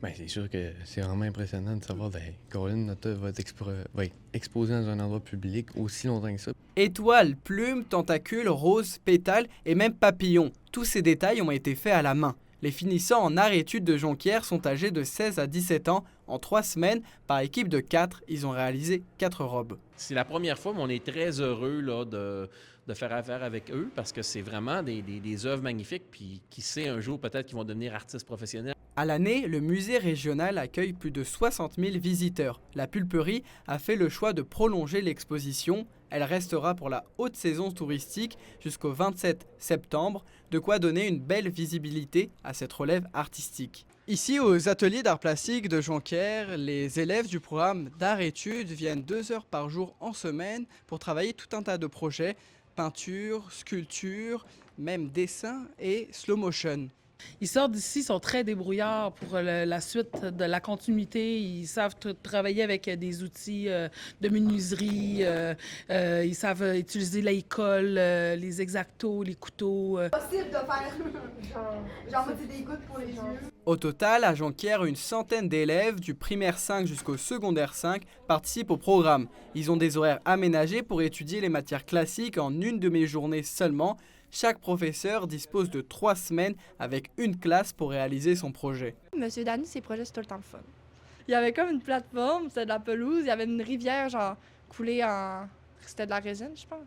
Bien, c'est sûr que c'est vraiment impressionnant de savoir que Colin, notre œuvre va être exposée dans un endroit public aussi longtemps que ça. Étoiles, plumes, tentacules, roses, pétales et même papillons. Tous ces détails ont été faits à la main. Les finissants en arts-études de Jonquière sont âgés de 16 à 17 ans. En 3 semaines, par équipe de 4, ils ont réalisé 4 robes. C'est la première fois, mais on est très heureux là, de faire affaire avec eux parce que c'est vraiment des œuvres magnifiques. Puis qui sait, un jour, peut-être qu'ils vont devenir artistes professionnels. À l'année, le musée régional accueille plus de 60 000 visiteurs. La pulperie a fait le choix de prolonger l'exposition. Elle restera pour la haute saison touristique jusqu'au 27 septembre, de quoi donner une belle visibilité à cette relève artistique. Ici, aux ateliers d'art plastique de Jonquière, les élèves du programme d'art-études viennent 2 heures par jour en semaine pour travailler tout un tas de projets, peinture, sculpture, même dessin et slow motion. Ils sortent d'ici, ils sont très débrouillards pour la suite de la continuité. Ils savent travailler avec des outils de menuiserie. Ils savent utiliser la colle, les exactos, les couteaux. Possible de faire genre des gouttes pour les yeux. Au total, à Jonquière, une centaine d'élèves du primaire 5 jusqu'au secondaire 5 participent au programme. Ils ont des horaires aménagés pour étudier les matières classiques en une demi-journée seulement. Chaque professeur dispose de 3 semaines avec une classe pour réaliser son projet. Monsieur Dany, ses projets, c'est tout le temps le fun. Il y avait comme une plateforme, c'était de la pelouse, il y avait une rivière genre coulée en... C'était de la résine, je pense.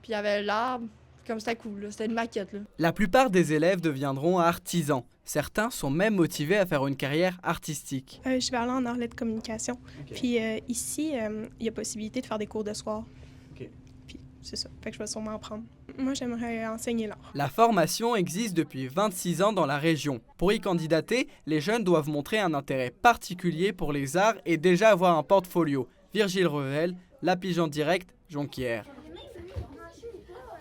Puis il y avait l'arbre, comme c'était cool, là. C'était une maquette. Là. La plupart des élèves deviendront artisans. Certains sont même motivés à faire une carrière artistique. Je vais aller en arts de communication. Okay. Puis ici, il y a possibilité de faire des cours de soir. Okay. Puis c'est ça, fait que je vais sûrement en prendre. Moi, j'aimerais enseigner l'art. La formation existe depuis 26 ans dans la région. Pour y candidater, les jeunes doivent montrer un intérêt particulier pour les arts et déjà avoir un portfolio. Virgile Revel, La Pige en direct, Jonquière.